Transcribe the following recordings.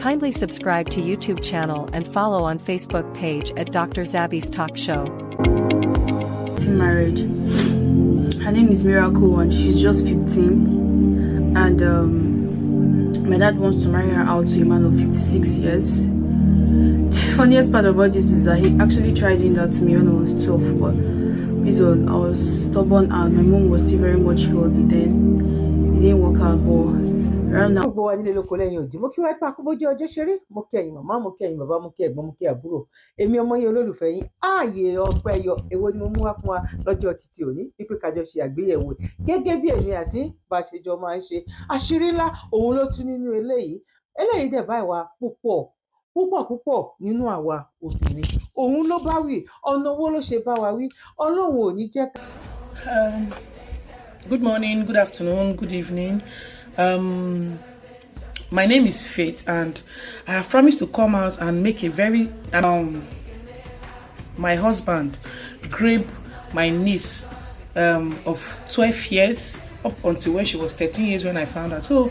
Kindly subscribe to YouTube channel and follow on Facebook page at Dr. Zabby's Talk Show. Married. Her name is Miracle and she's just 15. And my dad wants to marry her out to a man of 56 years. The funniest part about this is that he actually tried doing that to me when I was 12. But reason I was stubborn and my mom was still very much healthy then. It didn't work out, but around now. Gbogbo wa nílé lóko lẹ́yìn òdì mo kí wá pa akóbójú ọjọ́ ṣeré mo kí ẹ̀yin màmá mo kí ẹ̀yin bàbá mo kí ẹ̀gbọ́n mo kí àbúrò èmi ọmọ yín olólùfẹ́ yín ààyè ọpẹ́ yọ èwo ni mo mú wá fún wa lọ́jọ́ títí òní wípé kájọ ṣe àgbéyẹ̀wò gẹ́gẹ́ bí èmi àti bá ṣe jọ máa ń ṣe àṣírí ńlá òun ló tún nínú eléyìí dẹ̀ báyìí wá púpọ̀ nínú àwa obìnrin òun ló bá wí ọ̀nà owó ló ṣe bá wa wí Ọlọ́run ò ní jẹ́ ká. Good morning, good afternoon, good evening. My name is Faith and I have promised to come out and make a very my husband grabbed my niece of 12 years up until when she was 13 years when I found her. So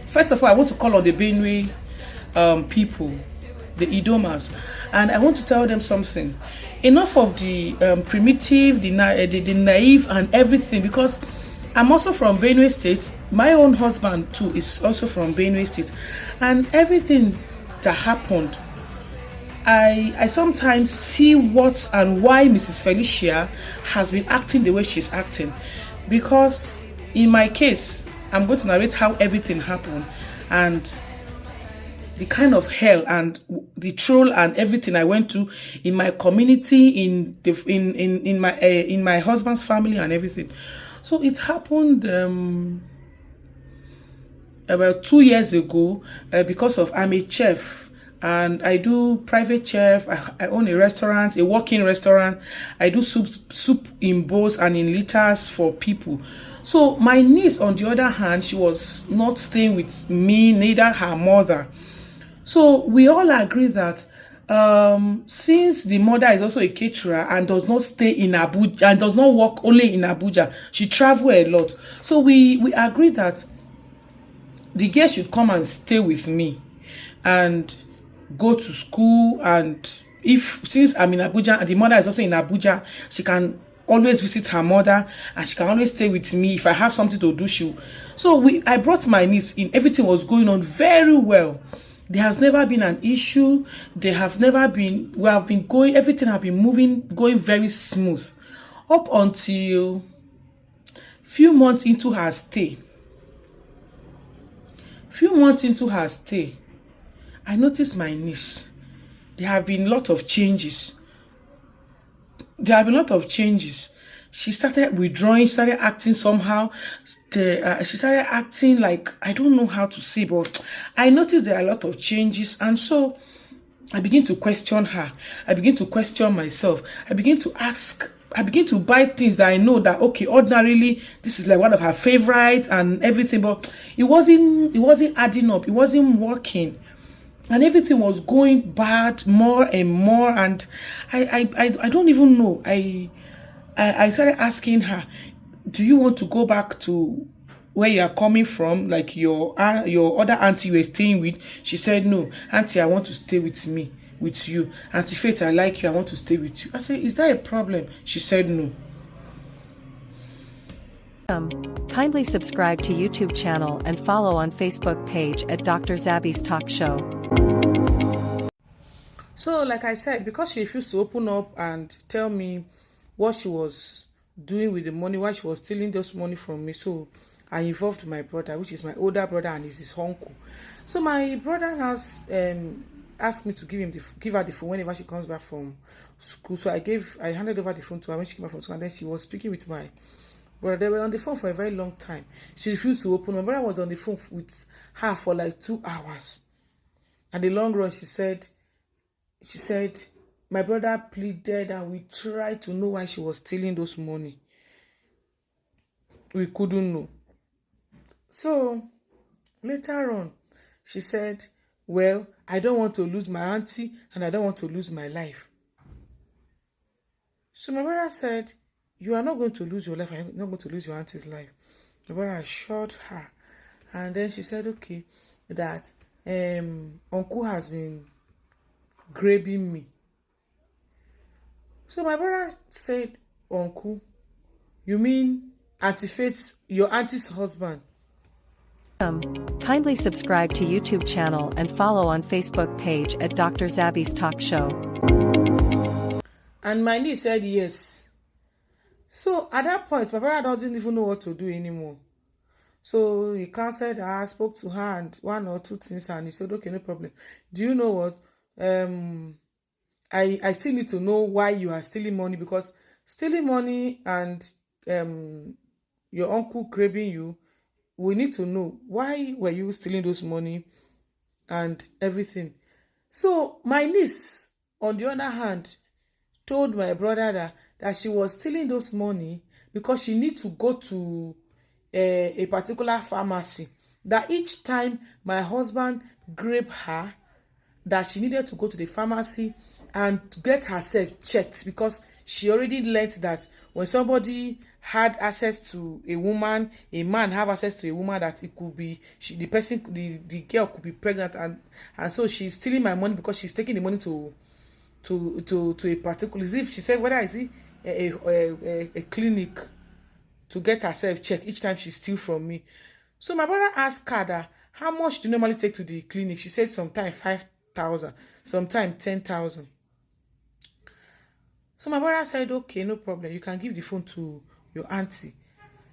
first of all, I want to call on the Benue people, the Idomas, and I want to tell them something. Enough of the primitive, the naive and everything, because I'm also from Benue State. My own husband too is also from Benue State, and everything that happened, I sometimes see what and why Mrs. Felicia has been acting the way she's acting, because in my case, I'm going to narrate how everything happened and the kind of hell and the troll and everything I went to in my community, in my husband's family and everything. So it happened about 2 years ago because of I'm a chef and I do private chef. I own a restaurant, a walk-in restaurant. I do soup in bowls and in liters for people. So my niece, on the other hand, she was not staying with me, neither her mother. So we all agree that since the mother is also a caterer and does not stay in Abuja and does not work only in Abuja, she travels a lot. So we agree that the girl should come and stay with me and go to school. And since I'm in Abuja and the mother is also in Abuja, she can always visit her mother and she can always stay with me. If I have something to do, so I brought my niece in. Everything was going on very well. There has never been an issue. We have been going, everything have been going very smooth up until few months into her stay. I noticed my niece. There have been a lot of changes. She started withdrawing, started acting somehow. She started acting like, I don't know how to say, but I noticed there are a lot of changes. And so I begin to question her. I begin to question myself. I begin to buy things that I know that, okay, ordinarily, this is like one of her favorites and everything, but it wasn't adding up. It wasn't working. And everything was going bad more and more. And I don't even know. I started asking her, do you want to go back to where you are coming from, like your other auntie you were staying with? She said, no, auntie, I want to stay with you. Auntie Faith, I like you, I want to stay with you. I said, is that a problem? She said, no. Kindly subscribe to YouTube channel and follow on Facebook page at Dr. Zabby's Talk Show. So, like I said, because she refused to open up and tell me what she was doing with the money, why she was stealing those money from me, so I involved my brother, which is my older brother and is his uncle. So my brother now asked me to give her the phone whenever she comes back from school. So I handed over the phone to her when she came back from school, and then she was speaking with my brother. They were on the phone for a very long time. She refused to open. My brother was on the phone with her for like 2 hours. At the long run, she said, my brother pleaded and we tried to know why she was stealing those money. We couldn't know. So later on, she said, well, I don't want to lose my auntie and I don't want to lose my life. So my brother said, you are not going to lose your life. I'm not going to lose your auntie's life. My brother assured her And then she said, okay, that uncle has been grabbing me. So my brother said, uncle, you mean Auntie Faith's, your auntie's husband? Kindly subscribe to YouTube channel and follow on Facebook page at Dr. Zabby's Talk Show. And my niece said yes. So at that point, my brother doesn't even know what to do anymore. So he counseled her, spoke to her, and one or two things, and he said, okay, no problem. Do you know what? I still need to know why you are stealing money, because stealing money and your uncle grabbing you, we need to know why were you stealing those money and everything. So my niece, on the other hand, told my brother that she was stealing those money because she need to go to a particular pharmacy. That each time my husband grabbed her, that she needed to go to the pharmacy and get herself checked, because she already learned that when somebody had access to a woman, a man have access to a woman, that it could be the girl could be pregnant, and so she's stealing my money because she's taking the money to a particular, if she said whether is it a clinic to get herself checked each time she steal from me. So my brother asked her that, how much do you normally take to the clinic? She said sometimes 5,000, sometimes 10,000. So my brother said, okay, no problem, you can give the phone to your auntie.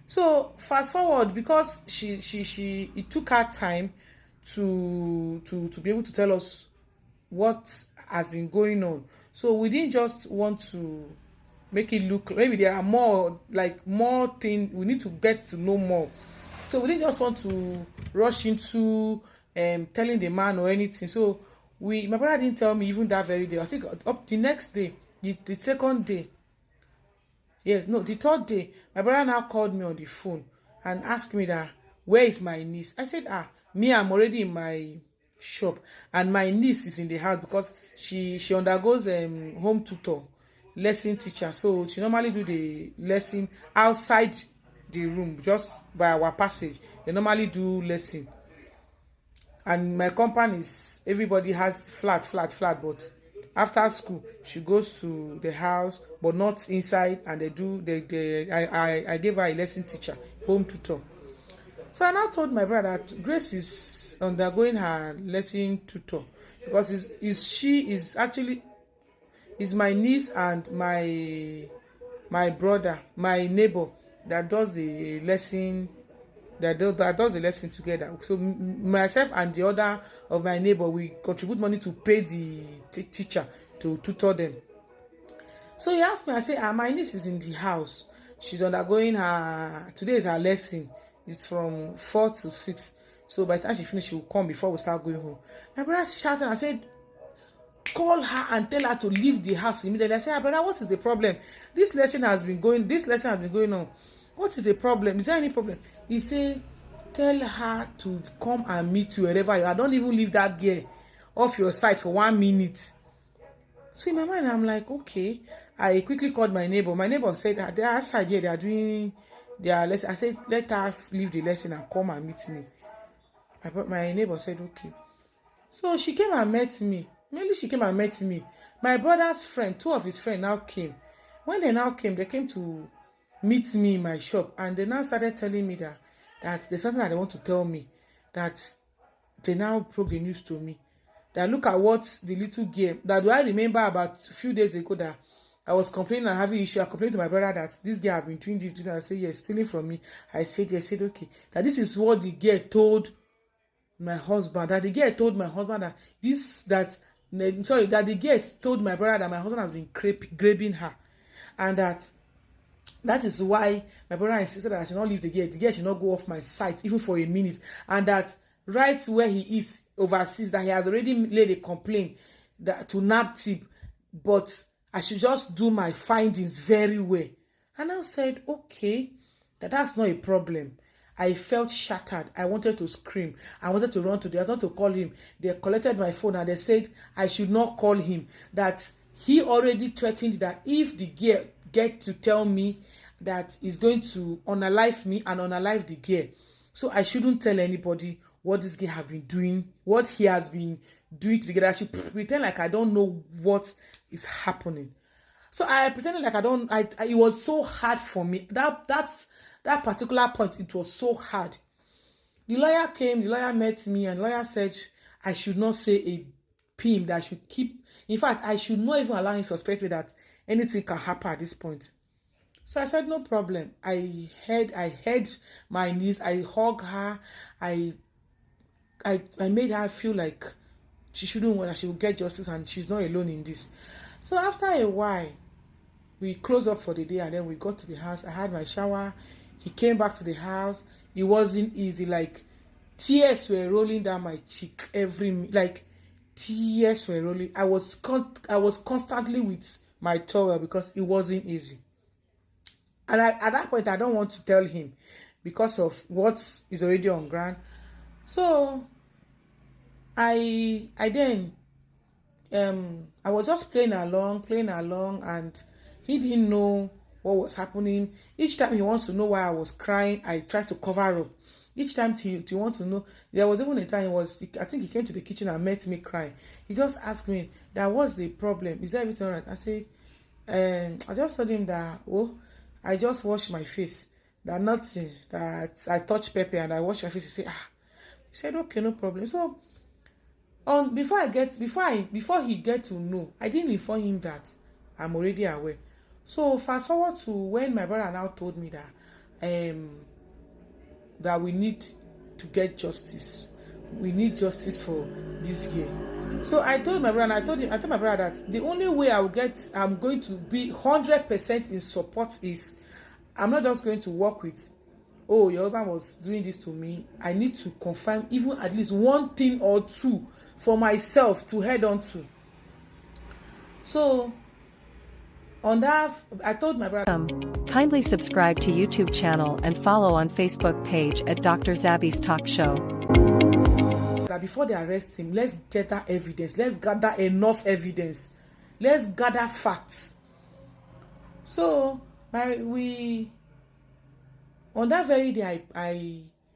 So fast forward, because it took her time to be able to tell us what has been going on. So we didn't just want to make it look, maybe there are more things we need to get to know more. So we didn't just want to rush into telling the man or anything. So my brother didn't tell me even that very day. I think up the next day, the second day, the third day, my brother now called me on the phone and asked me that, where is my niece? I said, I'm already in my shop, and my niece is in the house because she undergoes home tutor, lesson teacher. So she normally do the lesson outside the room, just by our passage. They normally do lesson. And my compound is, everybody has flat, but after school she goes to the house, but not inside, and I gave her a lesson teacher, home tutor. So I now told my brother that Grace is undergoing her lesson tutor, because she is actually my niece and my brother, my neighbor, that does the lesson, that does the lesson together. So myself and the other of my neighbor, we contribute money to pay the teacher to tutor them. So he asked me, I said, my niece is in the house, she's undergoing today is her lesson, it's from 4 to 6. So by the time she finishes, she will come before we start going home. My brother shouted and said, call her and tell her to leave the house immediately. I said, brother, what is the problem? This lesson has been going on. What is the problem? Is there any problem? He said, tell her to come and meet you wherever you are. Don't even leave that girl off your sight for 1 minute. So in my mind, I'm like, okay. I quickly called my neighbor. My neighbor said that they are outside here, they are doing their lesson. I said, let her leave the lesson and come and meet me. My neighbor said, okay. So she came and met me. Mainly she came and met me. My brother's friend, 2 of his friends now came. When they now came, they came to meet me in my shop, and they now started telling me that there's something that they want to tell me, that they now broke the news to me. That look at what the little girl, that do I remember about a few days ago that I was complaining and having issue. I complained to my brother that this girl have been doing this, I said, yes, stealing from me. I said, okay. That this is what the girl told my husband. That the girl told my husband that the girl told my brother that my husband has been grabbing her. And that is why my brother insisted that I should not leave the girl. The girl should not go off my sight, even for a minute. And that right where he is overseas, that he has already laid a complaint to NAPTIP, but I should just do my findings very well. And I said, okay, that's not a problem. I felt shattered. I wanted to scream. I wanted to run to the other to call him. They collected my phone and they said I should not call him. That he already threatened that if the girl get to tell me that he's going to unalive me and unalive the girl. So I shouldn't tell anybody what this guy have been doing, what he has been doing to the girl. I should pretend like I don't know what is happening. So I pretended like I don't. It was so hard for me. That particular point, it was so hard. The lawyer came. The lawyer met me, and the lawyer said I should not say a pim. That I should keep. In fact, I should not even allow him to suspect me that anything can happen at this point. So I said no problem. I had my niece. I hugged her. I made her feel like she shouldn't want. That she will get justice, and she's not alone in this. So after a while, we closed up for the day, and then we got to the house. I had my shower. He came back to the house. It wasn't easy. Like tears were rolling down my cheek tears were rolling. I was constantly with my towel because it wasn't easy. And at that point, I don't want to tell him because of what is already on ground. So I was just playing along, and he didn't know what was happening. Each time he wants to know why I was crying, I tried to cover up. Each time he want to know, there was even a time I think he came to the kitchen and met me crying. He just asked me, that was the problem. Is everything all right? I said, I just told him that, I just washed my face. That nothing, that I touched pepper and I washed my face. He said, okay, no problem. So before he get to know, I didn't inform him that I'm already aware. So fast forward to when my brother now told me that we need to get justice. We need justice for this girl. So I told my brother, I told my brother that the only way I'm going to be 100% in support is I'm not just going to work with, your husband was doing this to me. I need to confirm even at least one thing or two for myself to head on to. So on that, I told my brother, kindly subscribe to YouTube channel and follow on Facebook page at Dr. Zabby's Talk Show. That before they arrest him, let's get that evidence. Let's gather enough evidence. Let's gather facts. So on that very day,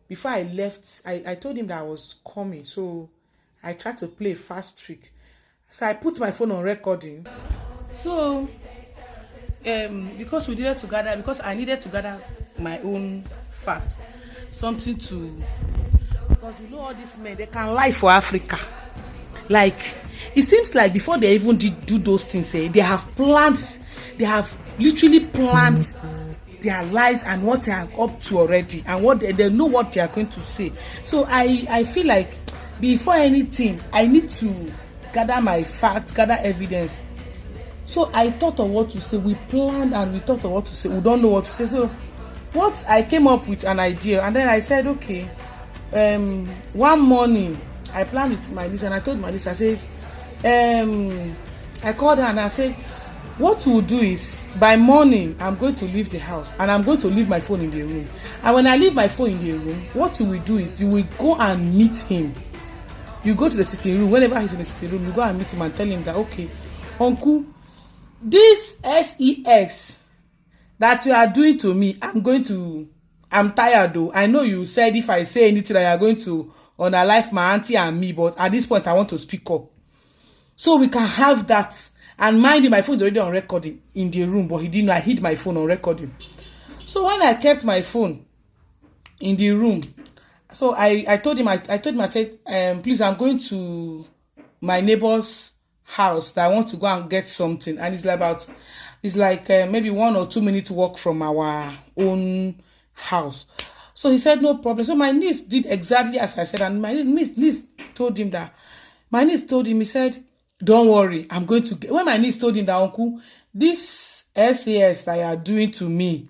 before I left, I told him that I was coming. So I tried to play a fast trick. So I put my phone on recording. So because I needed to gather my own facts, something to, because all these men, they can lie for Africa. Like it seems like before they even do those things, they have literally planned their lies and what they are up to already, and what they know what they are going to say. So I feel like before anything, I need to gather my facts, gather evidence. So I thought of what to say. We planned and we thought of what to say. We don't know what to say. So what I came up with an idea, and then I said, okay, one morning I planned with my niece, and I told my niece, I said, I called her and I said, what we'll do is by morning I'm going to leave the house and I'm going to leave my phone in the room. And when I leave my phone in the room, what you will do is you will go and meet him. You go to the sitting room. Whenever he's in the sitting room, you go and meet him and tell him that, okay, uncle, this sex that you are doing to me, I'm tired though. I know you said if I say anything that you are going to unalive my auntie and me, but at this point I want to speak up. So we can have that. And mind you, my phone is already on recording in the room, but he didn't know I hid my phone on recording. So when I kept my phone in the room, so I told him, I said, please, I'm going to my neighbor's house that I want to go and get something. And it's like maybe 1 or 2 minutes walk from our own house. So he said, no problem. So my niece did exactly as I said. And my niece told him, he said, don't worry, I'm going to get. When my niece told him that, uncle, this SAS that you are doing to me,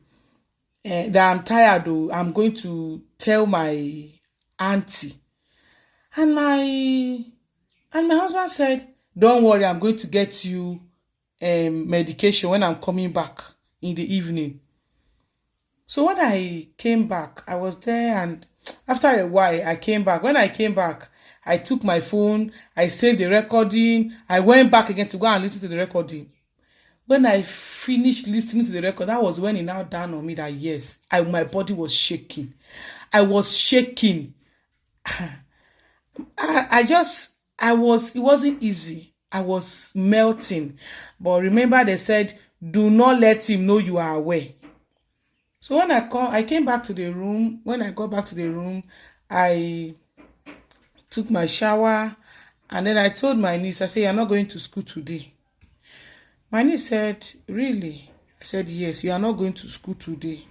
that I'm tired of, I'm going to tell my auntie. And my husband said, don't worry, I'm going to get you medication when I'm coming back in the evening. So when I came back, I was there, and after a while, I came back. When I came back, I took my phone, I saved the recording, I went back again to go and listen to the recording. When I finished listening to the record, that was when it now dawned on me that yes, my body was shaking. I was shaking. It wasn't easy. I was melting. But remember, they said, do not let him know you are aware. So when I came back to the room. When I got back to the room, I took my shower, and then I told my niece, I said, you're not going to school today. My niece said, really? I said, yes, you are not going to school today.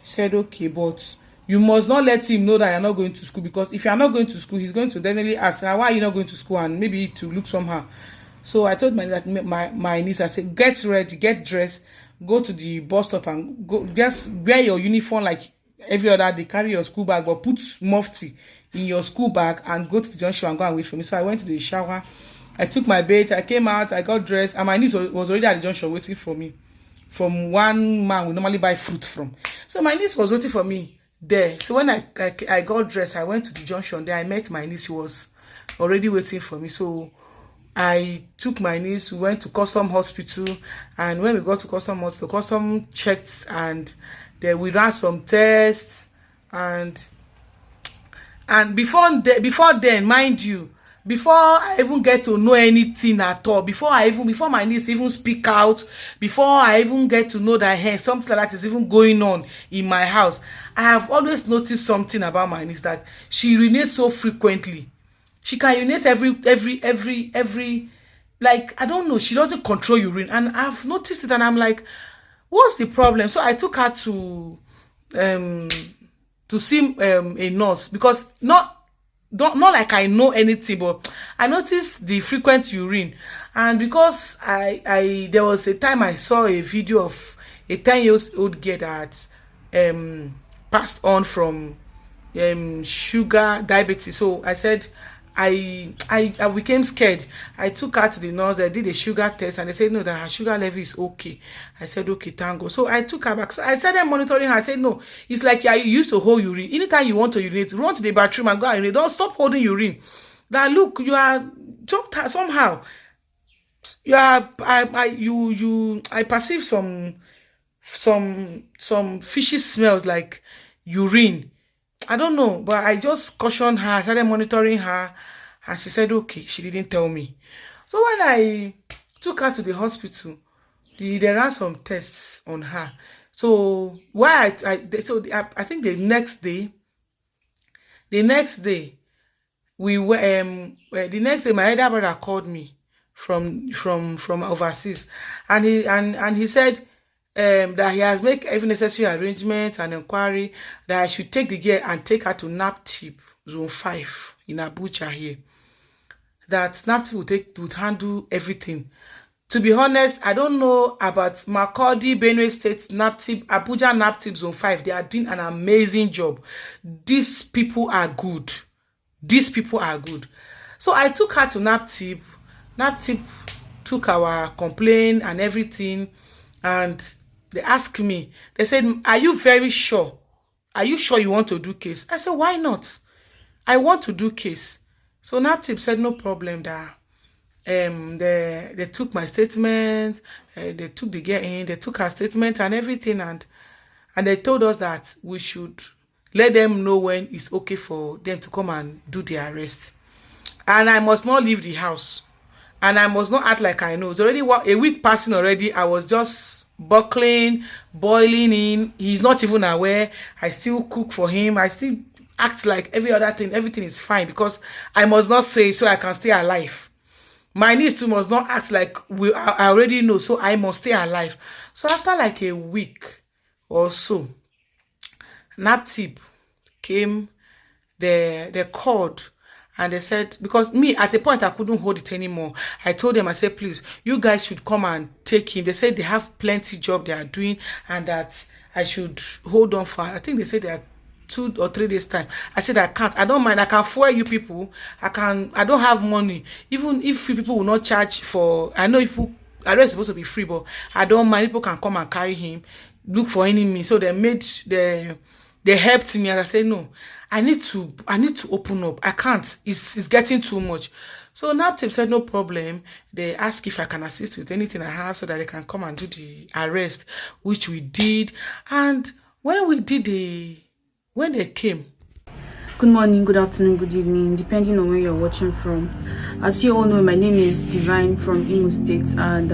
He said, okay, but you must not let him know that you're not going to school, because if you're not going to school, he's going to definitely ask, why are you not going to school, and maybe to look somehow. So I told my niece, I said, get ready, get dressed, go to the bus stop and go, just wear your uniform like every other day, carry your school bag, but put mufti in your school bag and go to the junction and go and wait for me. So I went to the shower, I took my bath, I came out, I got dressed, and my niece was already at the junction waiting for me. From one man we normally buy fruit from. So my niece was waiting for me there. So when I got dressed, I went to the junction there. I met my niece. She was already waiting for me. So I took my niece. We went to custom hospital, and when we got to custom hospital, custom checked, and then we ran some tests, and before then, mind you, before I even get to know anything at all, before my niece even speak out, before I even get to know that, hey, something like that is even going on in my house, I have always noticed something about my niece, that she urinates so frequently. She can urinate every, like, I don't know, she doesn't control urine, and I've noticed it, and I'm like, what's the problem? So I took her to see a nurse, because not like I know anything, but I noticed the frequent urine. And because there was a time I saw a video of a 10-year-old girl that passed on from sugar diabetes. So I said, I became scared. I took her to the nurse. They did a sugar test, and they said no, that her sugar level is okay. I said, okay, thank God. So I took her back. So I started monitoring her. I said, no, it's like you used to hold urine. Anytime you want to urinate, run to the bathroom and go and urinate. Don't stop holding urine. That look, you are somehow. You are. I perceive some fishy smells like urine. I don't know, but I just cautioned her. I started monitoring her, and she said, okay. She didn't tell me. So when I took her to the hospital, they ran some tests on her. So I think the next day we were the next day my elder brother called me from overseas, and he said that he has made every necessary arrangement and inquiry that I should take the girl and take her to NAPTIP Zone 5 in Abuja here. That NAPTIP would handle everything. To be honest, I don't know about Makurdi, Benue State, NAPTIP, Abuja NAPTIP Zone 5. They are doing an amazing job. These people are good. So I took her to NAPTIP. NAPTIP took our complaint and everything, and they asked me, they said, are you very sure? Are you sure you want to do case? I said, why not? I want to do case. So NAPTIP said, no problem, that they took my statement, they took the girl in, they took her statement and everything, and they told us that we should let them know when it's okay for them to come and do the arrest. And I must not leave the house. And I must not act like I know. It's already a week passing already. I was just buckling, boiling in. He's not even aware. I still cook for him. I still act like every other thing. Everything is fine, because I must not say so I can stay alive. My niece too must not act like I already know, so I must stay alive. So after like a week or so, NAPTIP came, they called, and they said, because me at a point I couldn't hold it anymore. I told them, I said, please, you guys should come and take him. They said they have plenty job they are doing, and that I should hold on for, I think they said they are 2 or 3 days time. I said, I can't. I don't mind. I can fuel you people. I don't have money. Even if people will not charge for, I know people, I know it's supposed to be free, but I don't mind. People can come and carry him, look for enemy. So they helped me, and I said, no, I need to open up. I can't. It's getting too much. So NAPTIP said, no problem. They asked if I can assist with anything I have, so that they can come and do the arrest, which we did. And when we did When they came, Good morning, good afternoon, good evening, depending on where you're watching from. As you all know, my name is Divine from Imo State, and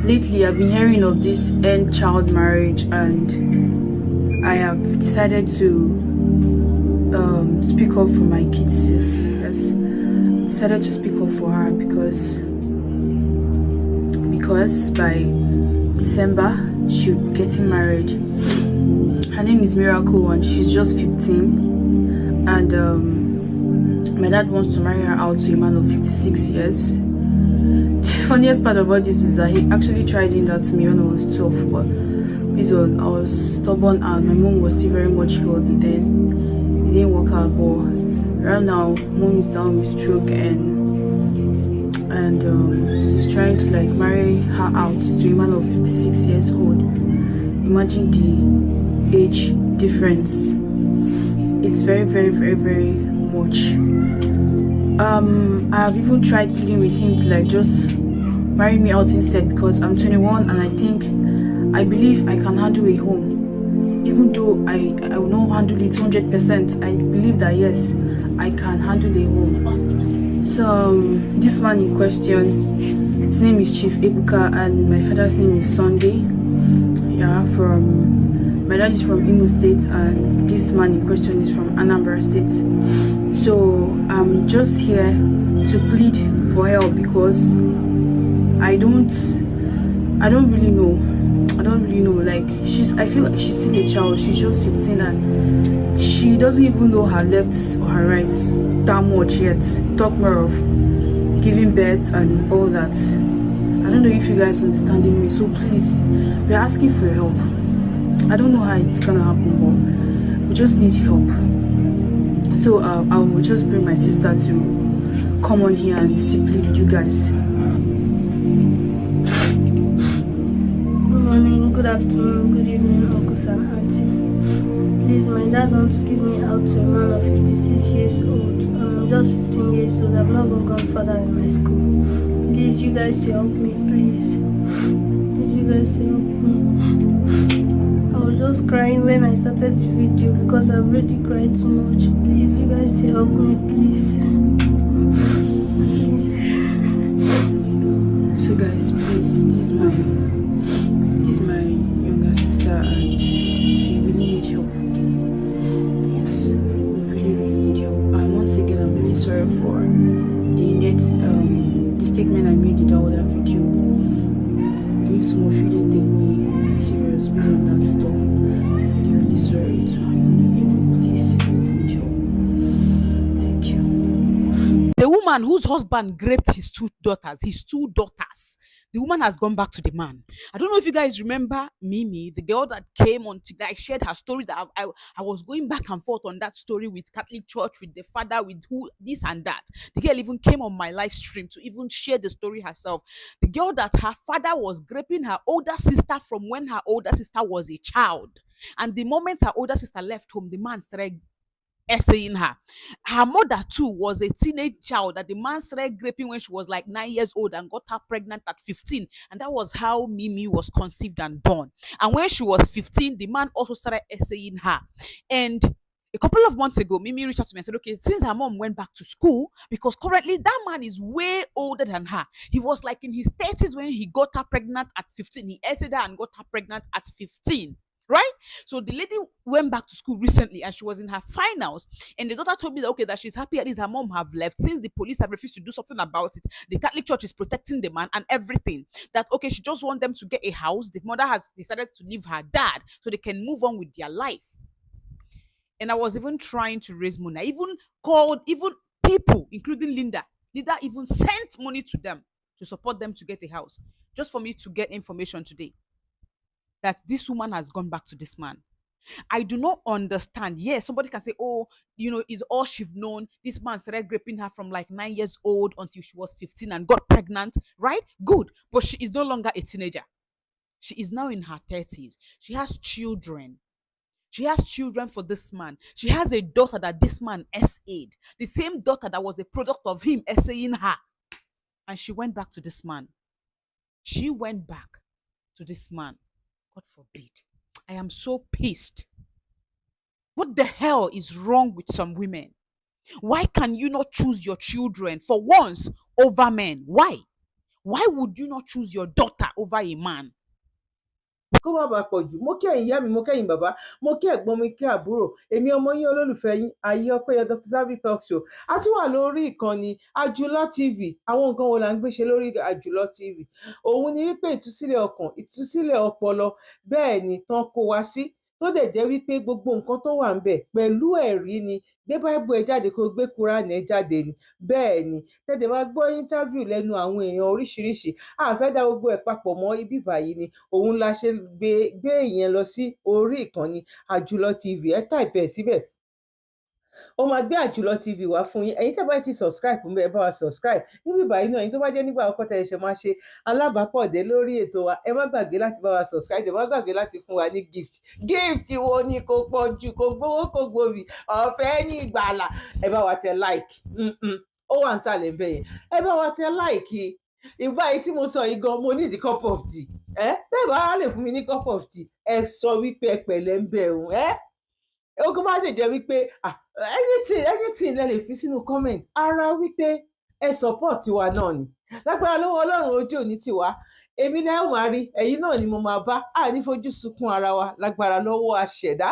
lately I've been hearing of this end child marriage, and I have decided to speak up for my kids. Yes, decided to speak up for her because by December she'll be getting married. Her name is Miracle, and she's just 15. And my dad wants to marry her out to a man of 56 years. The funniest part about this is that he actually tried doing that to me when I was 12, but I was stubborn and my mom was still very much healthy then. It didn't work out, but right now mom is down with stroke, and he's trying to like marry her out to a man of 56 years old. Imagine the age difference. It's very, very, very, very much. I've even tried pleading with him to like just marry me out instead, because I'm 21 and I believe I can handle a home. Even though I will not handle it 100%, I believe that yes, I can handle a home. So this man in question, his name is Chief Ebuka and my father's name is Sunday. Yeah, my dad is from Imo State and this man in question is from Anambra State. So I'm just here to plead for help because I don't really know. Like I feel like she's still a child. She's just 15 and she doesn't even know her lefts or her rights that much yet. Talk more of giving birth and all that. I don't know if you guys understanding me. So please, we're asking for help. I don't know how it's gonna happen, but we just need help. So I will just bring my sister to come on here and still plead with you guys. Good morning, good afternoon, good evening, uncles and auntie. Please, my dad wants to give me out to a man of 56 years old. I'm just 15 years old. I've not even gone further in my school. Please, you guys to help me, please. Please, you guys to help me. I was just crying when I started this video because I've already cried too much. Please, you guys to help me, please. Please. So guys, please, this is my younger sister and she really needs help. Yes, we really, really need help. And once again, I'm really sorry for the statement I made in the other video. If some of you didn't take me serious based on that stuff, I'm really sorry. So I'm please need help. Thank you. The woman whose husband raped his two daughters, the woman has gone back to the man. I don't know if you guys remember Mimi, the girl that came on today. I shared her story that I was going back and forth on that story with Catholic Church, with the father, with who, this and that. The girl even came on my live stream to even share the story herself. The girl that her father was raping her older sister from when her older sister was a child. And the moment her older sister left home, the man started essaying her. Her mother too was a teenage child that the man started raping when she was like 9 years old and got her pregnant at 15. And that was how Mimi was conceived and born. And when she was 15, the man also started essaying her. And a couple of months ago, Mimi reached out to me and said, okay, since her mom went back to school, because currently that man is way older than her. He was like in his 30s when he got her pregnant at 15. He essayed her and got her pregnant at 15. Right? So the lady went back to school recently and she was in her finals. And the daughter told me that, okay, that she's happy at least her mom have left since the police have refused to do something about it. The Catholic Church is protecting the man and everything. That, okay, she just wants them to get a house. The mother has decided to leave her dad so they can move on with their life. And I was even trying to raise money. I even called even people, including Linda. Linda even sent money to them to support them to get a house. Just for me to get information today that this woman has gone back to this man. I do not understand. Yes, somebody can say, oh, it's all she's known. This man started raping her from like 9 years old until she was 15 and got pregnant, right? Good. But she is no longer a teenager. She is now in her 30s. She has children. She has children for this man. She has a daughter that this man essayed. The same daughter that was a product of him essaying her. And she went back to this man. She went back to this man. God forbid. I am so pissed. What the hell is wrong with some women? Why can you not choose your children for once over men? Why? Why would you not choose your daughter over a man? kó má bàa pọ̀ jù. Mo kí ẹ̀yin ìyá mi, mo kí ẹ̀yin bàbá, mo kí ẹ̀gbọ́n, mi kí àbúrò. Èmi ọmọ yín olólùfẹ́ yín, Ayé Ọpẹ́yẹ Dr. Zabby Talk Show. A tún wà lórí ìkànnì Àjùlọ TV. Àwọn nǹkan wo là ń gbé ṣe lórí Àjùlọ TV? Òun ni wípé ìtúsílẹ̀ ọkàn, ìtúsílẹ̀ ọpọlọ, bẹ́ẹ̀ ni tán kó wa sí, tó dẹ̀ jẹ́ wípé gbogbo nǹkan tó wà ńbẹ̀ pẹ̀lú ẹ̀rí ni. Gbé Báíbù ẹ jáde kó gbé Kúránì ẹ jáde ni. Bẹ́ẹ̀ ni, tẹ́tẹ̀ máa gbọ́ interview lẹ́nu àwọn èèyàn oríṣiríṣi. A fẹ́ dá gbogbo ẹ̀ papọ̀ mọ́ ibí báyìí ni. Òun la ṣe gbé ìyẹn lọ sí orí ìkànnì Àjùlọ TV. Ẹ type ẹ̀ síbẹ̀, ó máa gbé Àjùlọ TV wá fún yín. Ẹ̀yin tẹ́ bá ti subscribe fún mi, ẹ bá wa subscribe níbí báyìí náà. Ẹ̀yin tó bá jẹ́ nígbà àkọ́kọ́ tẹ́ ẹ ṣe máa ṣe alábàápàdé lórí ètò wa, ẹ má gbàgbé láti bá wa subscribe, ẹ má gbàgbé láti fún wa ní gift wo ni kò pọ̀ jù, kò gbowó kò gbòbì, ọ̀fẹ́ ní ìgbàlà. Ẹ bá wa tẹ like, ó wà nísàlẹ̀ ńbẹ̀ yẹn. Ẹ bá wa tẹ like. Ìgbà yìí tí mo sọ yìí gan, mo need cup of tea. Bẹ́ẹ̀ bá lè fún mi ní cup of tea, ẹ sọ wípé ẹ pẹ̀lẹ́ ń bẹ̀ òun. Ó kó má lè jẹ́ wípé anything lẹ lè fi sínú comment, ara wípé ẹ support wa náà ni. Lágbára lọ́wọ́ Ọlọ́run, ojú òní tiwa. Èmi lẹ́ ò máa rí, ẹ̀yin náà ni mo máa bá. Ní fojú sunkún ara wa lágbára lọ́wọ́ aṣẹ̀dá.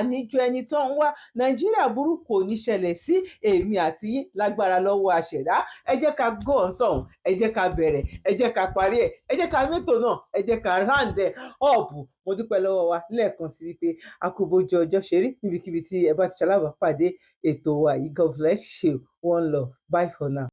Ní ju ẹni tó ń wá. Nàìjíríà burúkú kò ní ṣẹlẹ̀ sí èmi àti yín lágbára lọ́wọ́ aṣẹ̀dá. Ẹ jẹ́ ká go on sọ̀hún, ẹ jẹ́ ká bẹ̀rẹ̀, ẹ jẹ́ ká parí ẹ̀, ẹ jẹ́ ká mẹ́tò náà, ẹ jẹ́ ká round ẹ̀ up. Mo dúpẹ́ lọ́wọ́ wa lẹ́ẹ̀kan sí wípé a kú bójú ọjọ́ ṣe rí níbikíbi tí ẹ bá ti ṣalábàápàdé ètò wa yìí. God bless you. One love. Bye for now.